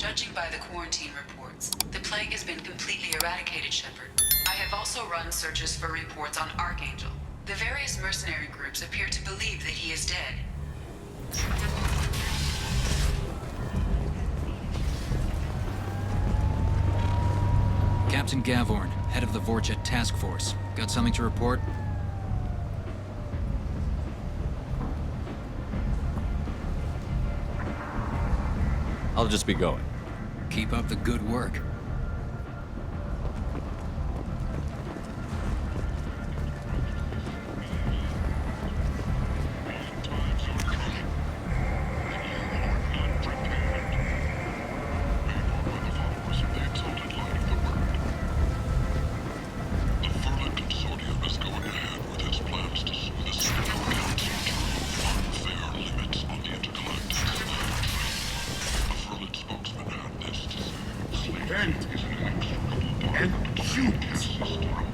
Judging by the quarantine reports, the plague has been completely eradicated, Shepard. I have also run searches for reports on Archangel. The various mercenary groups appear to believe that he is dead. Captain Gavorn, head of the Vorjet Task Force. Got something to report? I'll just be going. Keep up the good work.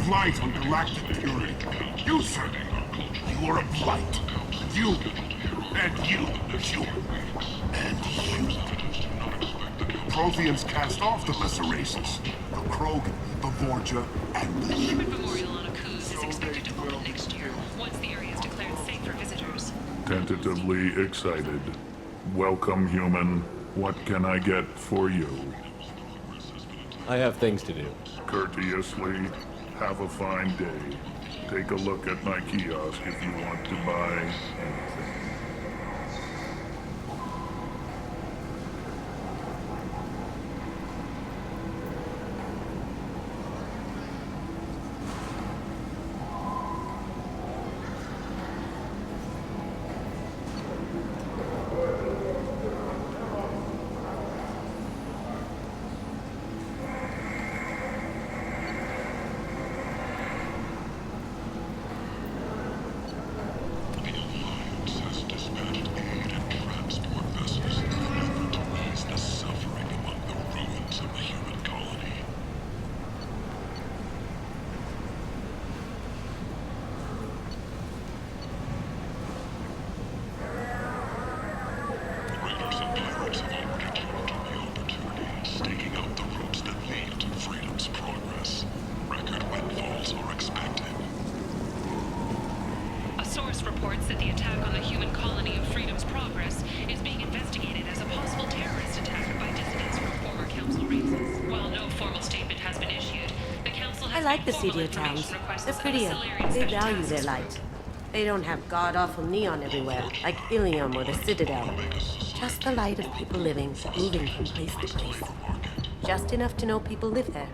Blight on galactic purity. You, sir, you are a blight. You, and you, and you. Protheans cast off the lesser races. The Krogan, the Vorja, and the Shepard Memorial on a cruise is expected to open next year, once the area is declared safe for visitors. Tentatively excited. Welcome, human. What can I get for you? I have things to do. Courteously, have a fine day. Take a look at my kiosk if you want to buy anything. Reports that the attack on the human colony of Freedom's Progress is being investigated as a possible terrorist attack by dissidents from former council races. While no formal statement has been issued, the council has I like made the formal seedier information towns. requests They're of a prettier. Solarian They special value task their force. light. They don't have god-awful neon everywhere, like Ilium or the Citadel. Just the light of people living, moving from place to place. Just enough to know people live there.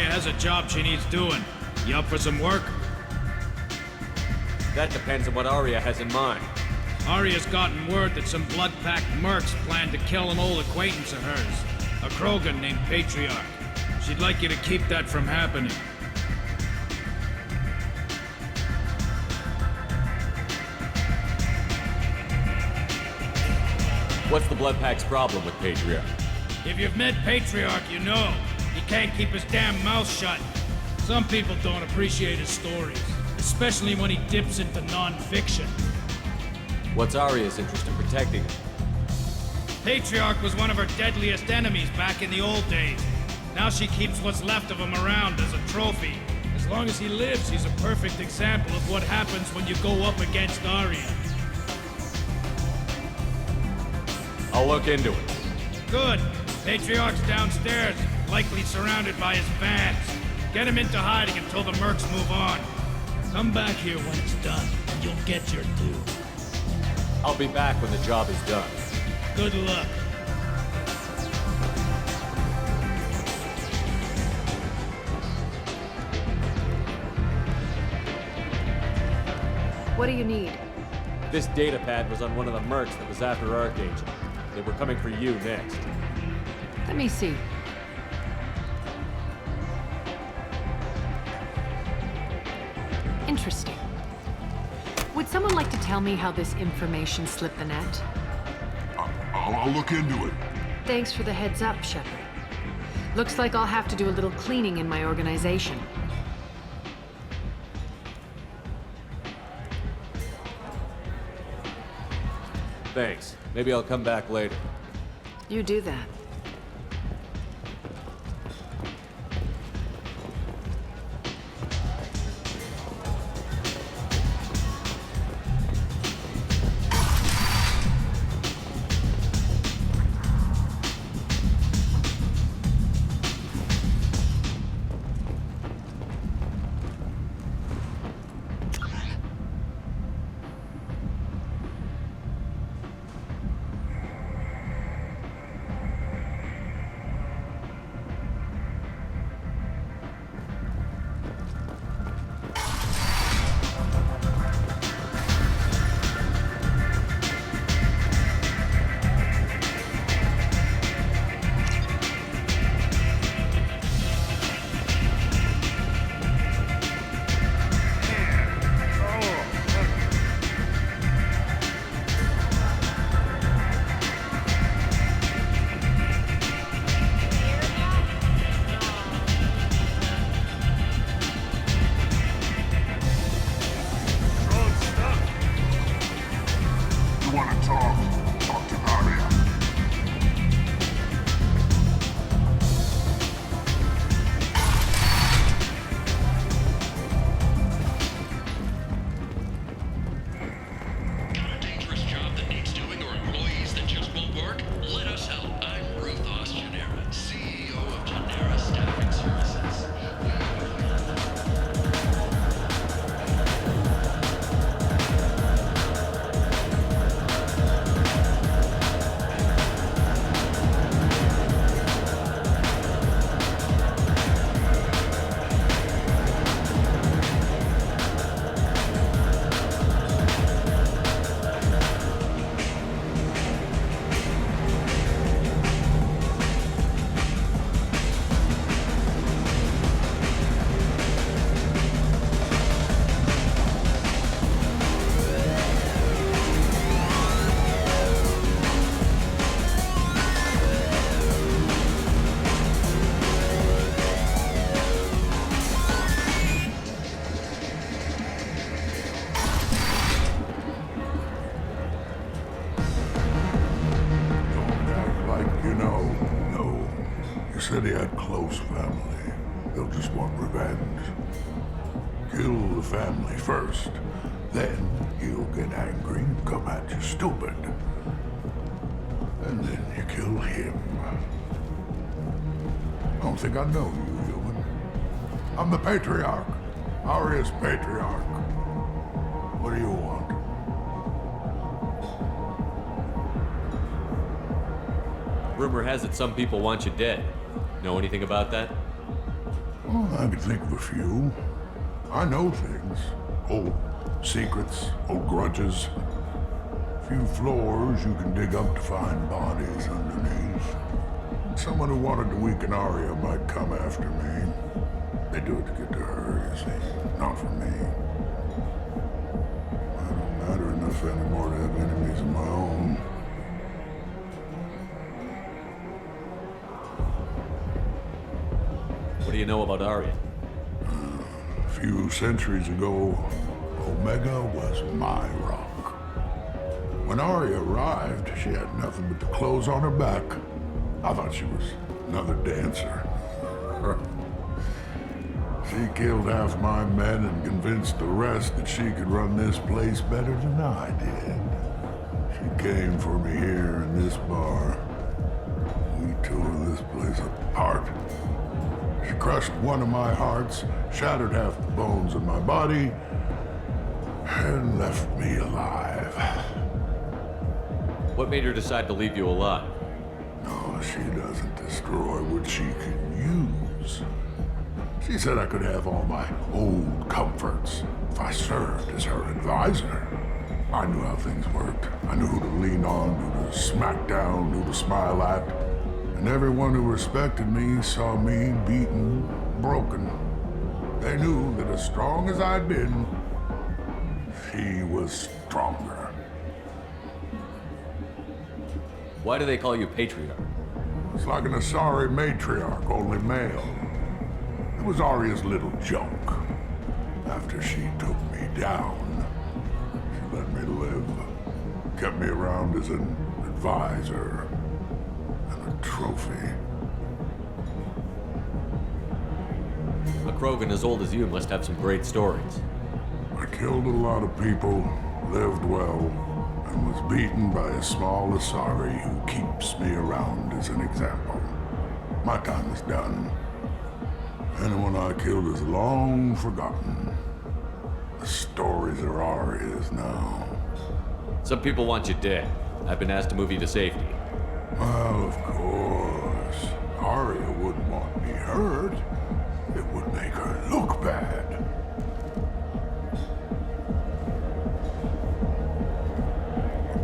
Has a job she needs doing. You up for some work? That depends on what Arya has in mind. Arya's gotten word that some blood-packed mercs plan to kill an old acquaintance of hers, a Krogan named Patriarch. She'd like you to keep that from happening. What's the Blood Pack's problem with Patriarch? If you've met Patriarch, you know. He can't keep his damn mouth shut. Some people don't appreciate his stories, especially when he dips into non-fiction. What's Arya's interest in protecting him? Patriarch was one of her deadliest enemies back in the old days. Now she keeps what's left of him around as a trophy. As long as he lives, he's a perfect example of what happens when you go up against Arya. I'll look into it. Good. Patriarch's downstairs, likely surrounded by his fans. Get him into hiding until the mercs move on. Come back here when it's done, and you'll get your due. I'll be back when the job is done. Good luck. What do you need? This data pad was on one of the mercs that was after Archangel. They were coming for you next. Let me see. Interesting. Would someone like to tell me how this information slipped the net? I'll look into it. Thanks for the heads up, Shepard. Looks like I'll have to do a little cleaning in my organization. Thanks. Maybe I'll come back later. You do that. Said he had close family. They'll just want revenge. Kill the family first. Then he'll get angry and come at you stupid. And then you kill him. I don't think I know you, human. I'm the Patriarch. Arya's Patriarch. What do you want? Rumor has it some people want you dead. Know anything about that? Well, I can think of a few. I know things. Old secrets, old grudges. A few floors you can dig up to find bodies underneath. Someone who wanted to weaken Arya might come after me. They do it to get to her, you see, not for me. I don't matter enough anymore to have enemies of my own. What do you know about Arya? A few centuries ago, Omega was my rock. When Arya arrived, she had nothing but the clothes on her back. I thought she was another dancer. She killed half my men and convinced the rest that she could run this place better than I did. She came for me here in this bar. We tore this place apart. She crushed one of my hearts, shattered half the bones in my body, and left me alive. What made her decide to leave you alive? No, she doesn't destroy what she can use. She said I could have all my old comforts if I served as her advisor. I knew how things worked. I knew who to lean on, who to smack down, who to smile at. And everyone who respected me saw me beaten, broken. They knew that as strong as I'd been, she was stronger. Why do they call you Patriarch? It's like an Asari matriarch, only male. It was Arya's little joke. After she took me down, she let me live. Kept me around as an advisor and a trophy. A Krogan as old as you must have some great stories. I killed a lot of people, lived well, and was beaten by a small Asari who keeps me around as an example. My time is done. Anyone I killed is long forgotten. The stories are Arya's now. Some people want you dead. I've been asked to move you to safety. Well, of course. Arya wouldn't want me hurt. It would make her look bad.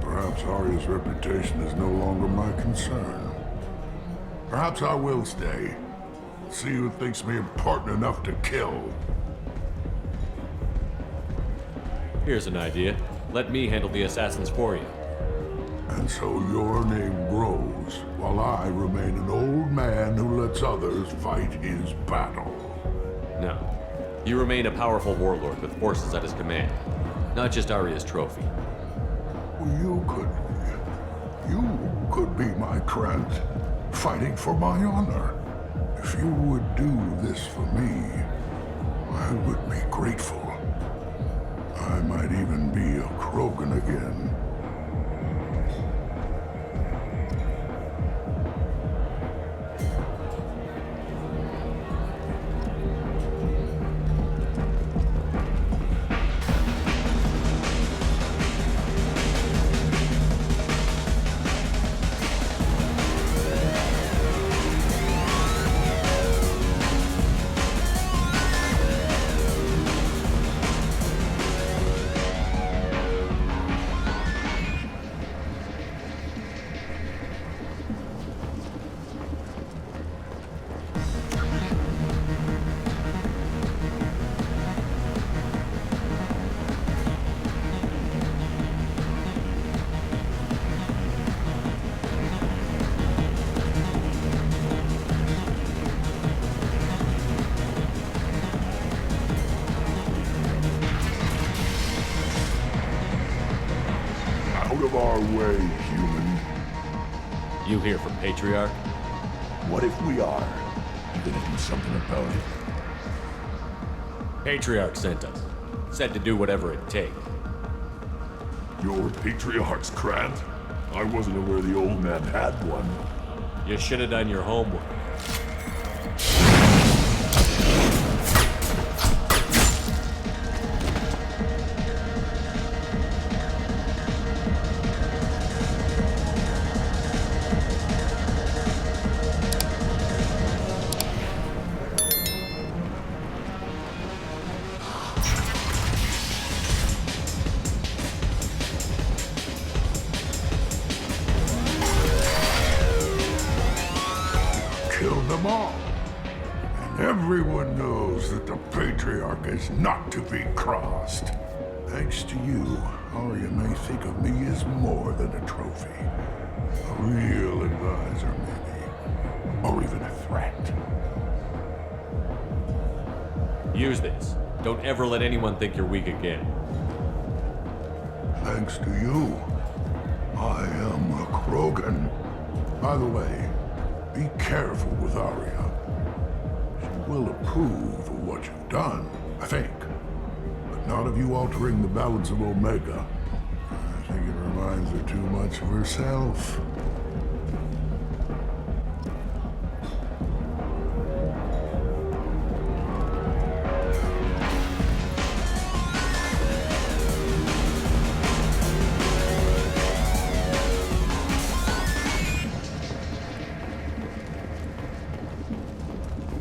Perhaps Arya's reputation is no longer my concern. Perhaps I will stay. See who thinks me important enough to kill. Here's an idea. Let me handle the assassins for you. And so your name grows, while I remain an old man who lets others fight his battle. No. You remain a powerful warlord with forces at his command. Not just Arya's trophy. You could be my Krant, fighting for my honor. If you would do this for me, I would be grateful. I might even be a Krogan again. Out of our way, human. You here from Patriarch? What if we are? You gonna do something about it? Patriarch sent us. Said to do whatever it takes. Your Patriarch's Krant? I wasn't aware the old man had one. You should have done your homework. Killed them all. And everyone knows that the Patriarch is not to be crossed. Thanks to you, Arya may think of me as more than a trophy. A real advisor, maybe. Or even a threat. Use this. Don't ever let anyone think you're weak again. Thanks to you, I am a Krogan. By the way, be careful with Arya. She will approve of what you've done, I think. But not of you altering the balance of Omega. I think it reminds her too much of herself.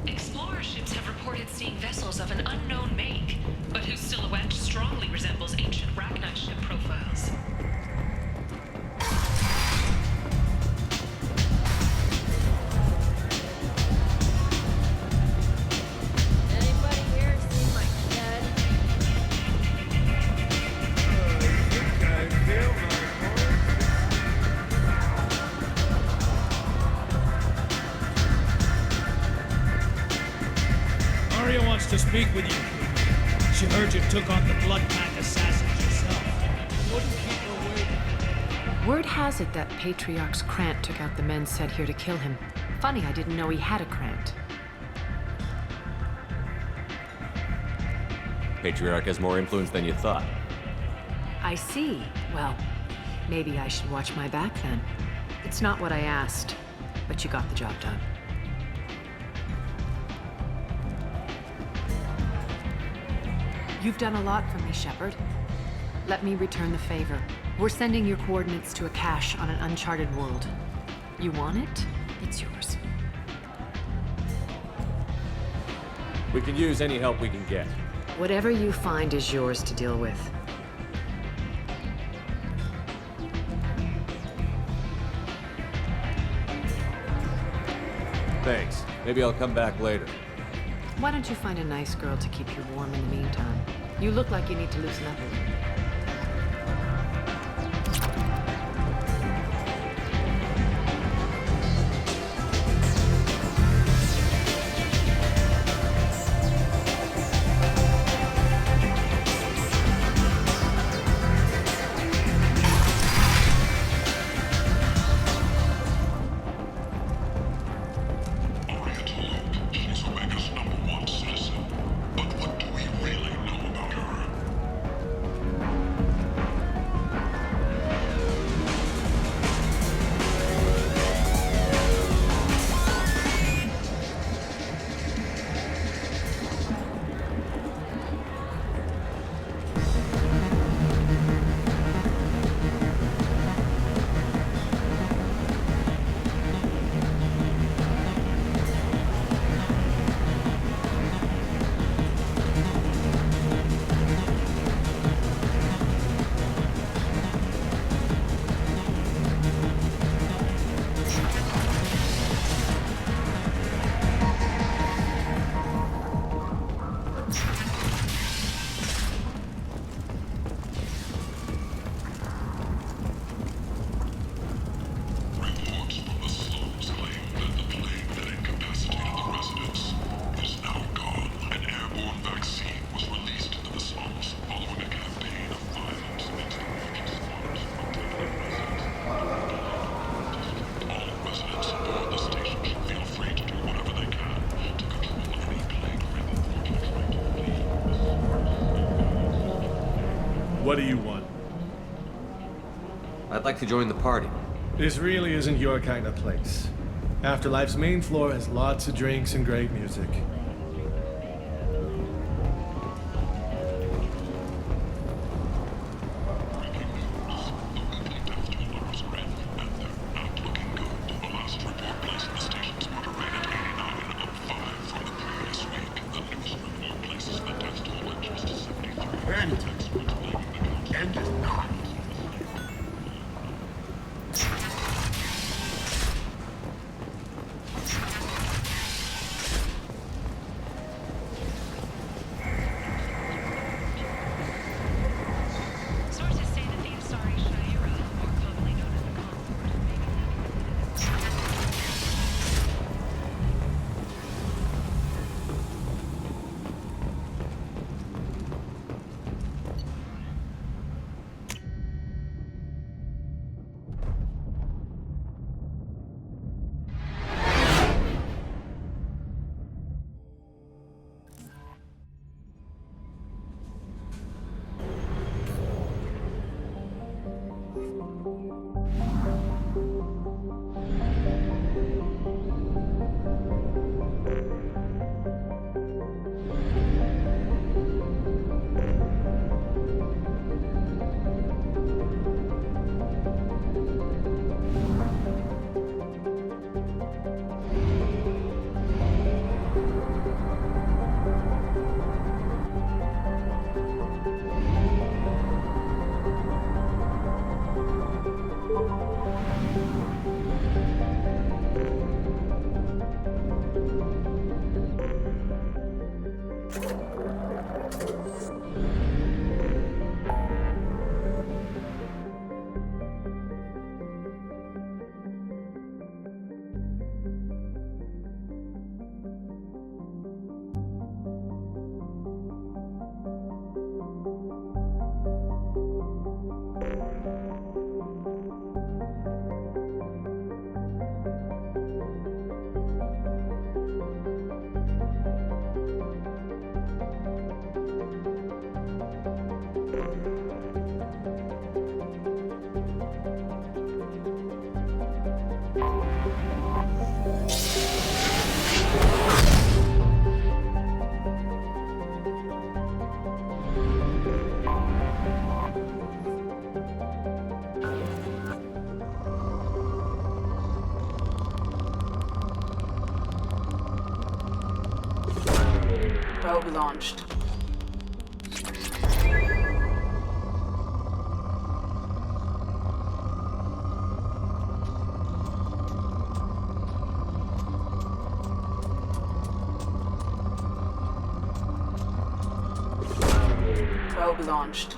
Explorer ships have reported seeing vessels of an unknown make, but whose silhouette strongly resembles ancient Ragnar ship profiles. Anybody here seen my dad? Arya wants to speak with you. She heard you took on the Blood Pact assassins yourself. Wouldn't keep her waiting. Word has it that Patriarch's Krant took out the men sent here to kill him. Funny, I didn't know he had a Krant. Patriarch has more influence than you thought. I see. Well, maybe I should watch my back then. It's not what I asked, but you got the job done. You've done a lot for me, Shepard. Let me return the favor. We're sending your coordinates to a cache on an uncharted world. You want it? It's yours. We can use any help we can get. Whatever you find is yours to deal with. Thanks. Maybe I'll come back later. Why don't you find a nice girl to keep you warm in the meantime? You look like you need to loosen up a little. She's Omega's #1 citizen. But what do we really know about her? Reports from the slums claim that the plague that incapacitated the residents is now gone. An airborne vaccine was released into the slums following a campaign of violence against the religious farms from all residents aboard the station should feel free to do whatever they can to control any plague-ridden vortex. What do you want? I'd like to join the party. This really isn't your kind of place. Afterlife's main floor has lots of drinks and great music. End is not. Sources say that the Asari Shaira, more commonly known as the Consort, Probe launched. Probe launched.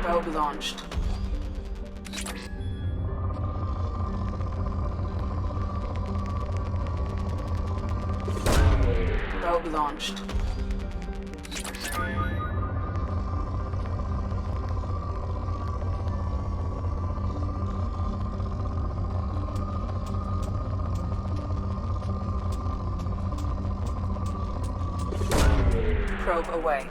Probe launched. Probe launched. Probe away.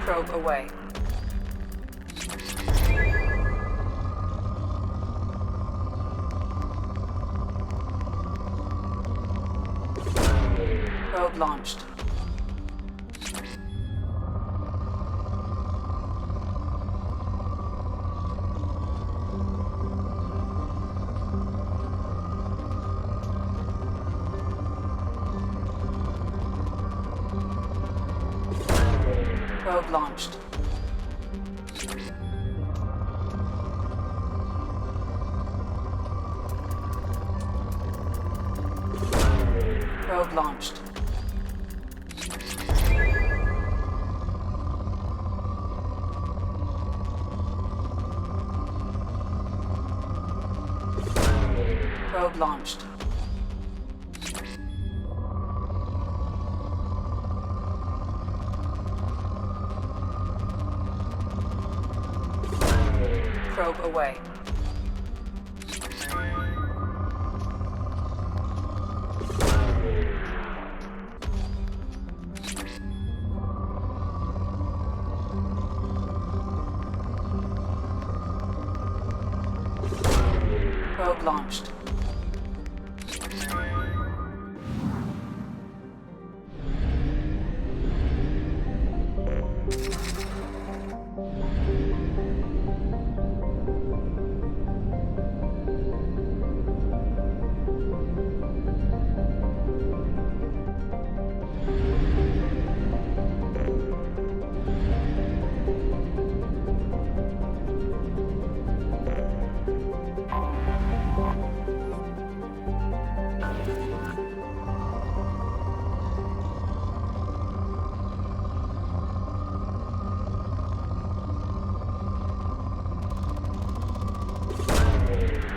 Probe away. Probe launched. Probe launched. Probe launched. Probe launched. Probe away. Probe launched.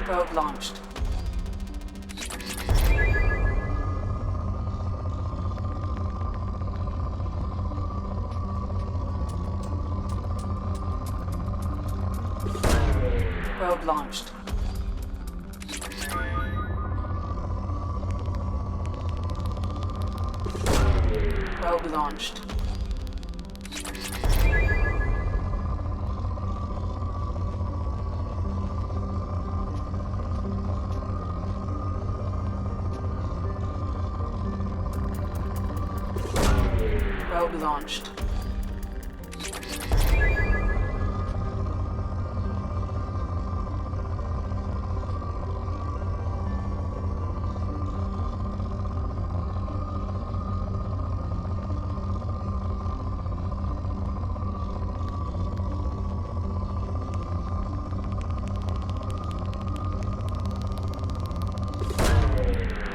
Probe launched. Probe launched. Probe launched. Probe launched.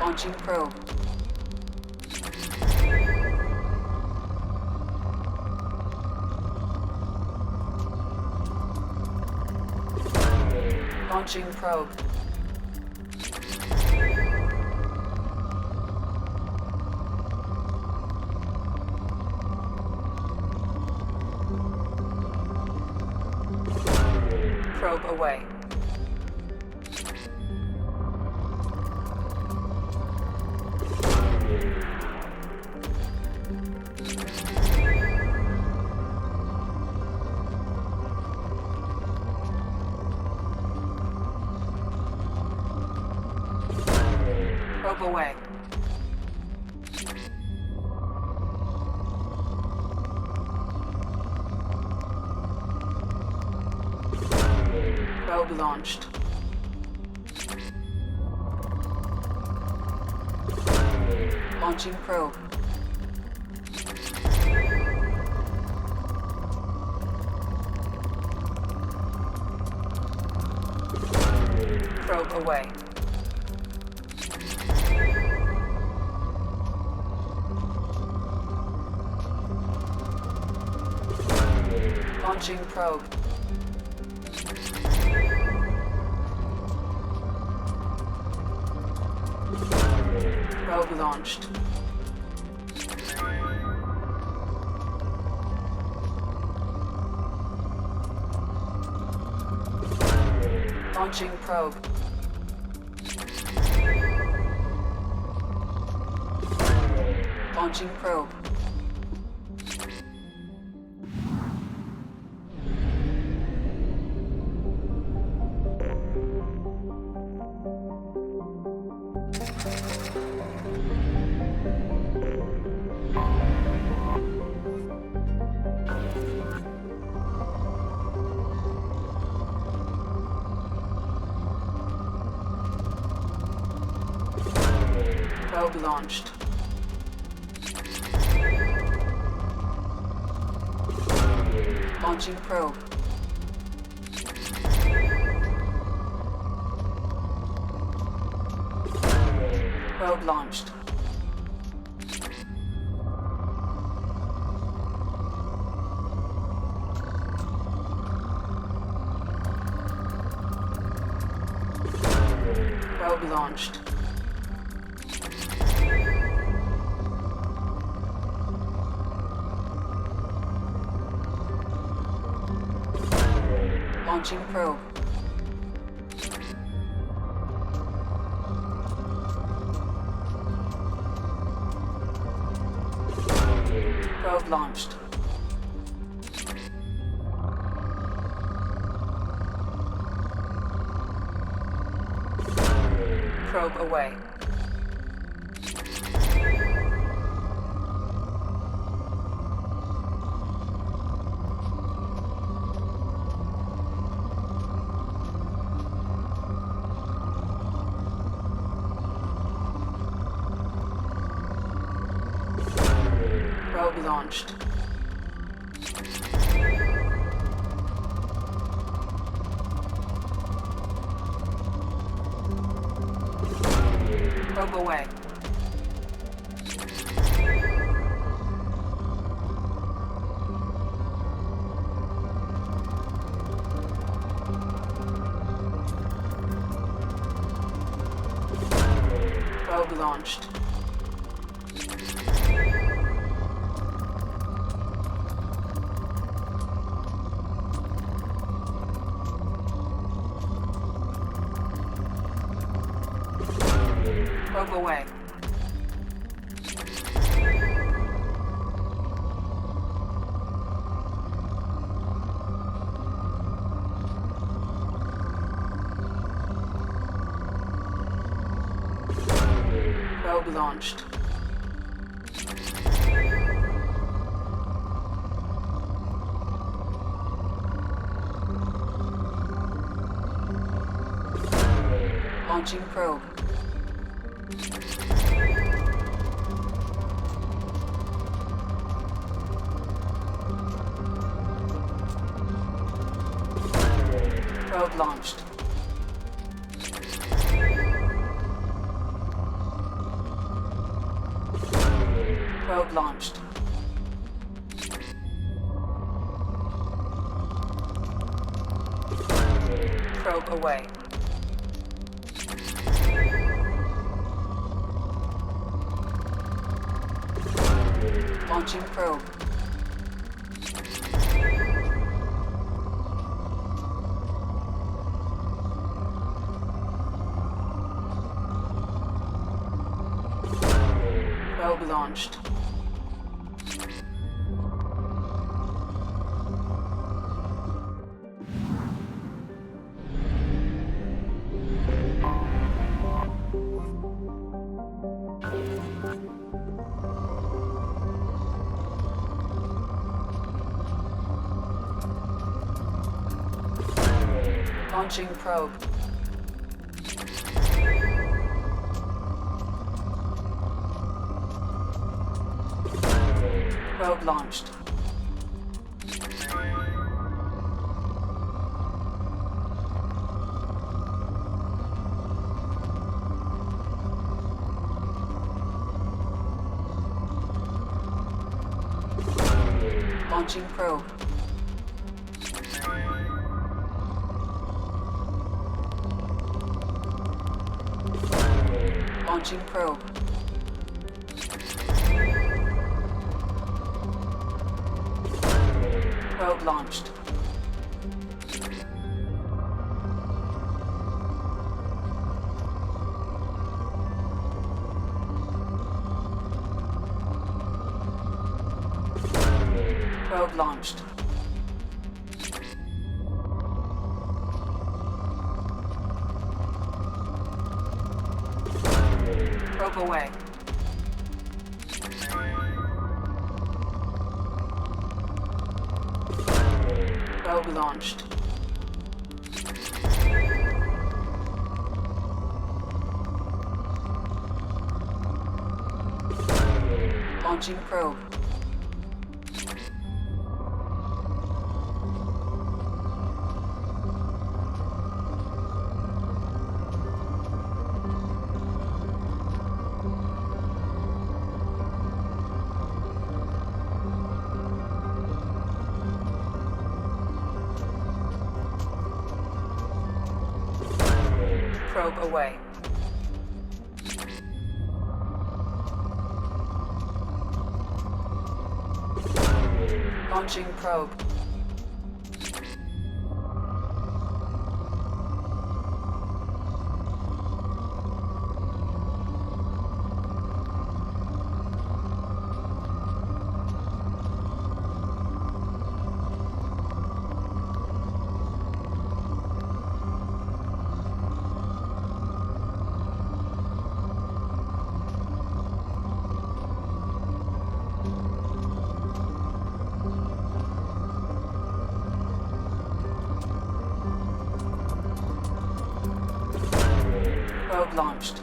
Launching probe. Launching probe. Probe away. Probe away. Probe launched. Launching probe. Probe away. Launching probe. Probe launched. Launching probe. Launching probe. Probe launched. Launching probe. Probe launched. Probe launched. Launching probe. Probe launched. Probe away. Probe launched. Probe away. Probe launched. Probe away. Probe launched. Launching probe. Probe launched. Probe launched. Probe away. Launching probe. Probe launched. Launching probe. Probe launched. Launching probe. Launching probe. Probe launched. Probe launched. Probe away. Probe launched. Launching probe. Probe away. Launching probe. Probe launched.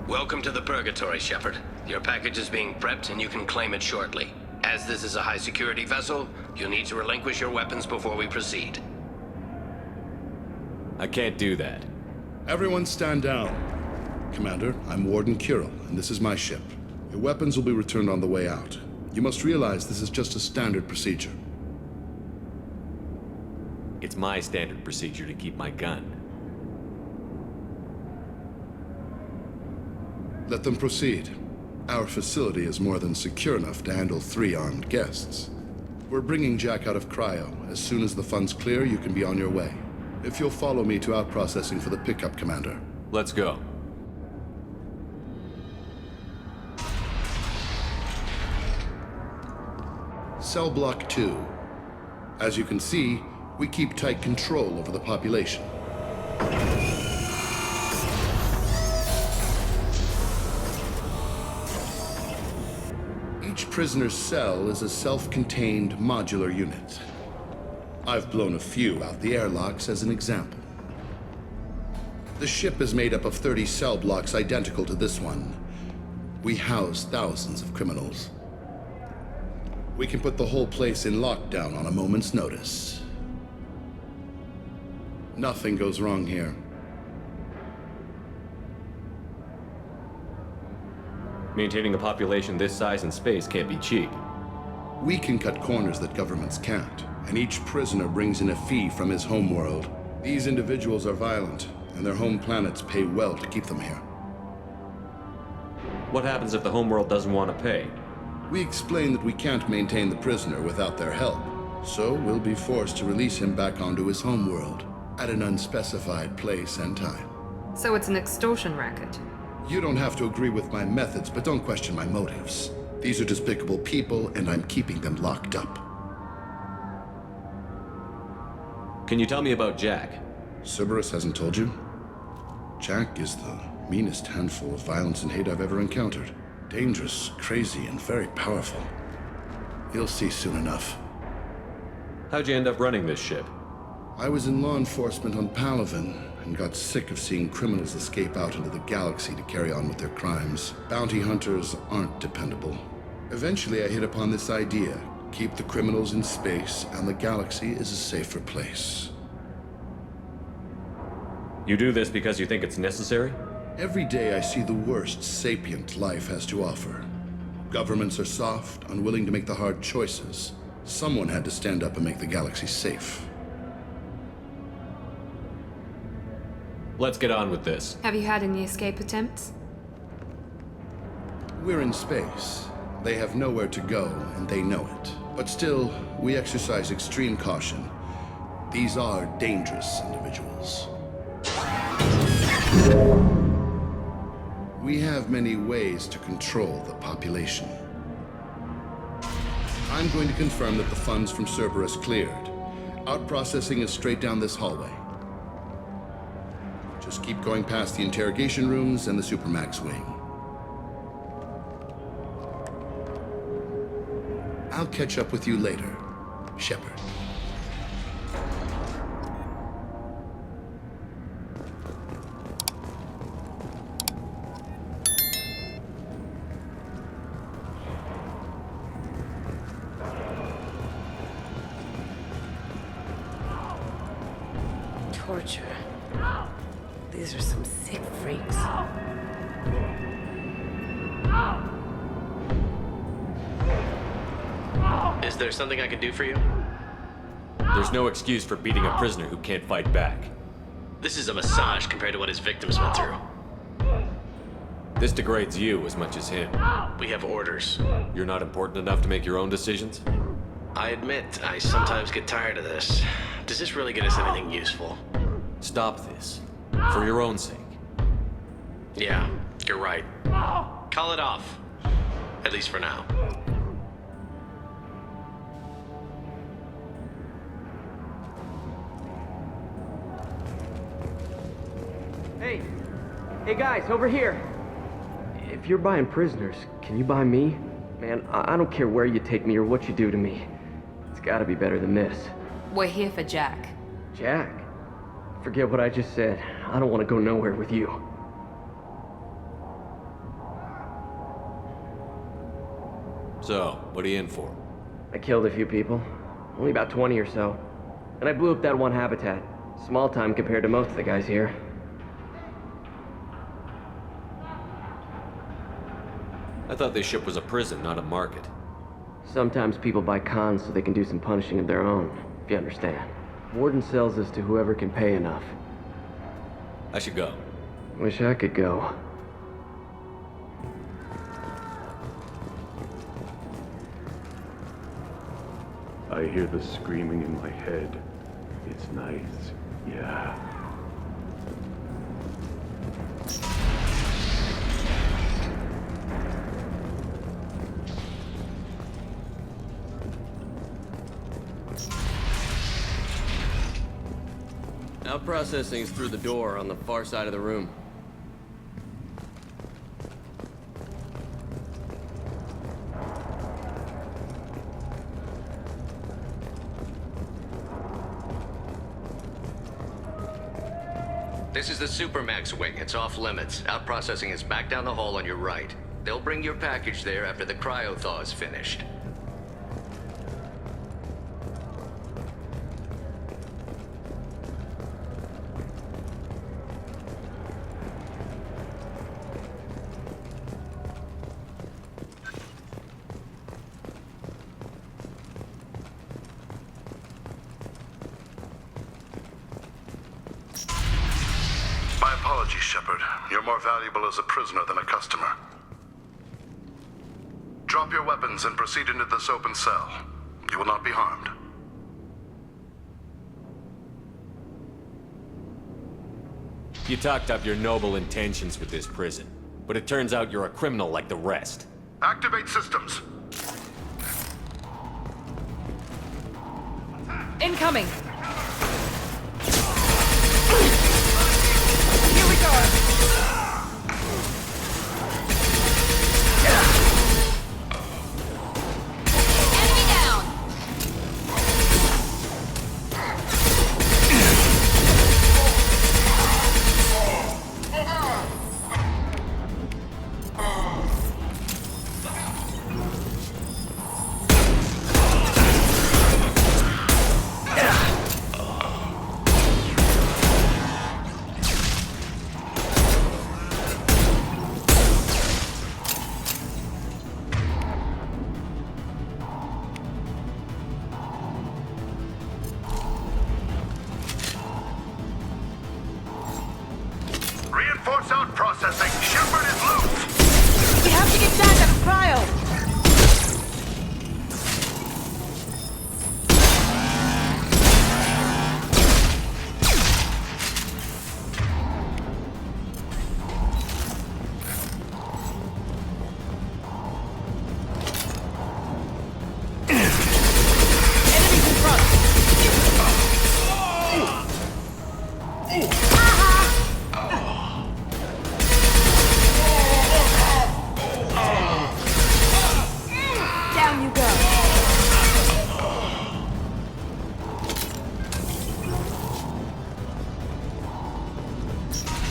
Welcome to the Purgatory, Shepard. Your package is being prepped and you can claim it shortly. As this is a high-security vessel, you'll need to relinquish your weapons before we proceed. I can't do that. Everyone stand down. Commander, I'm Warden Kirill, and this is my ship. Your weapons will be returned on the way out. You must realize this is just a standard procedure. It's my standard procedure to keep my gun. Let them proceed. Our facility is more than secure enough to handle 3 armed guests. We're bringing Jack out of cryo. As soon as the funds clear, you can be on your way. If you'll follow me to out-processing for the pickup, Commander. Let's go. Cell Block 2. As you can see, we keep tight control over the population. Each prisoner's cell is a self-contained modular unit. I've blown a few out the airlocks as an example. The ship is made up of 30 cell blocks identical to this one. We house thousands of criminals. We can put the whole place in lockdown on a moment's notice. Nothing goes wrong here. Maintaining a population this size and space can't be cheap. We can cut corners that governments can't, and each prisoner brings in a fee from his homeworld. These individuals are violent, and their home planets pay well to keep them here. What happens if the homeworld doesn't want to pay? We explain that we can't maintain the prisoner without their help, so we'll be forced to release him back onto his homeworld at an unspecified place and time. So it's an extortion racket. You don't have to agree with my methods, but don't question my motives. These are despicable people, and I'm keeping them locked up. Can you tell me about Jack? Cerberus hasn't told you? Jack is the meanest handful of violence and hate I've ever encountered. Dangerous, crazy, and very powerful. You'll see soon enough. How'd you end up running this ship? I was in law enforcement on Palaven, and got sick of seeing criminals escape out into the galaxy to carry on with their crimes. Bounty hunters aren't dependable. Eventually I hit upon this idea. Keep the criminals in space, and the galaxy is a safer place. You do this because you think it's necessary? Every day I see the worst sapient life has to offer. Governments are soft, unwilling to make the hard choices. Someone had to stand up and make the galaxy safe. Let's get on with this. Have you had any escape attempts? We're in space. They have nowhere to go, and they know it. But still, we exercise extreme caution. These are dangerous individuals. We have many ways to control the population. I'm going to confirm that the funds from Cerberus cleared. Out-processing is straight down this hallway. Just keep going past the interrogation rooms and the Supermax wing. I'll catch up with you later, Shepard. Torture. These are some sick freaks. Is there something I can do for you? There's no excuse for beating a prisoner who can't fight back. This is a massage compared to what his victims went through. This degrades you as much as him. We have orders. You're not important enough to make your own decisions? I admit, I sometimes get tired of this. Does this really get us anything useful? Stop this. For your own sake. Yeah, you're right. Call it off. At least for now. Hey guys, over here! If you're buying prisoners, can you buy me? Man, I don't care where you take me or what you do to me. It's gotta be better than this. We're here for Jack. Jack? Forget what I just said. I don't want to go nowhere with you. So, what are you in for? I killed a few people. Only about 20 or so. And I blew up that one habitat. Small time compared to most of the guys here. I thought this ship was a prison, not a market. Sometimes people buy cons so they can do some punishing of their own, if you understand. Warden sells this to whoever can pay enough. I should go. Wish I could go. I hear the screaming in my head. It's nice, yeah. Out processing's through the door on the far side of the room. This is the Supermax wing. It's off limits. Out processing is back down the hall on your right. They'll bring your package there after the cryo-thaw is finished. My apologies, Shepard. You're more valuable as a prisoner than a customer. Drop your weapons and proceed into this open cell. You will not be harmed. You talked up your noble intentions with this prison, but it turns out you're a criminal like the rest. Activate systems. Incoming! Reinforce out processing. Shepard is loose. We have to get Jack out of cryo!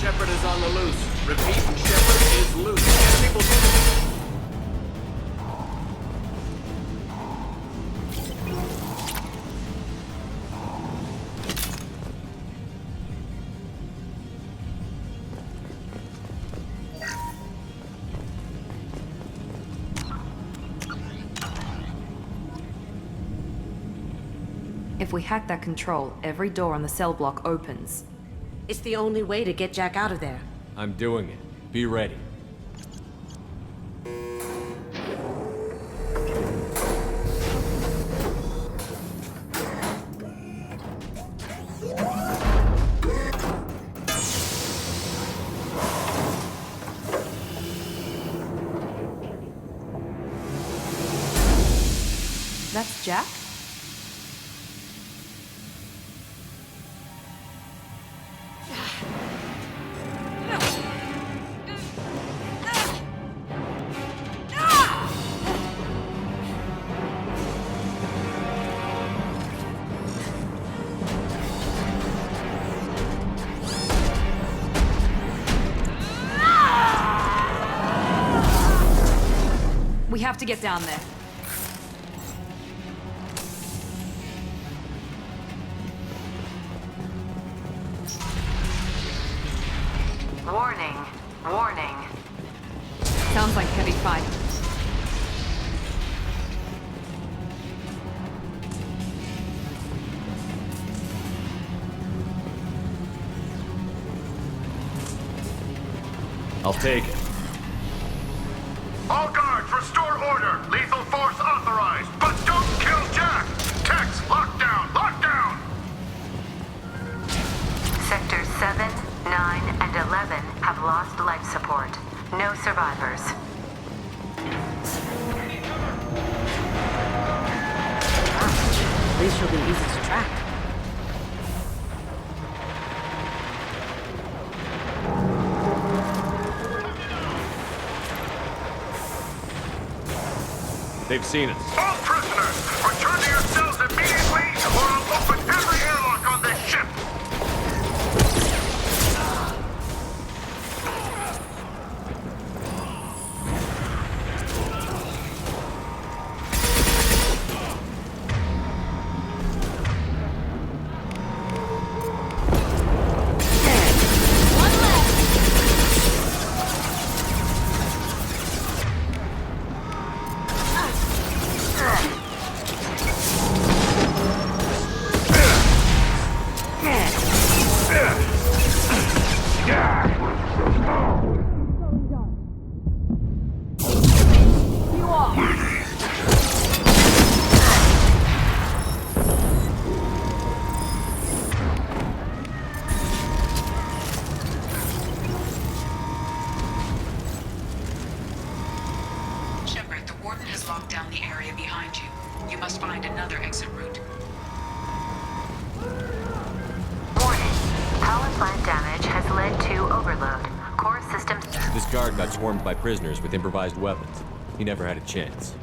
Shepard is on the loose. Repeat, Shepard is loose. Enemy will... If we hack that control, every door on the cell block opens. It's the only way to get Jack out of there. I'm doing it. Be ready. That's Jack? We have to get down there. Warning. Warning. Sounds like heavy fight. I'll take it. All guards, restore order. Lethal force authorized. But don't kill Jack. Tex, lockdown, lockdown. Sectors 7, 9, and 11 have lost life support. No survivors. At least she'll be easy to track. They've seen us. All prisoners, return to your cells immediately, or I'll open every airlock on this ship. locked down the area behind you. You must find another exit route. Warning. Power plant damage has led to overload. Core systems... This guard got swarmed by prisoners with improvised weapons. He never had a chance.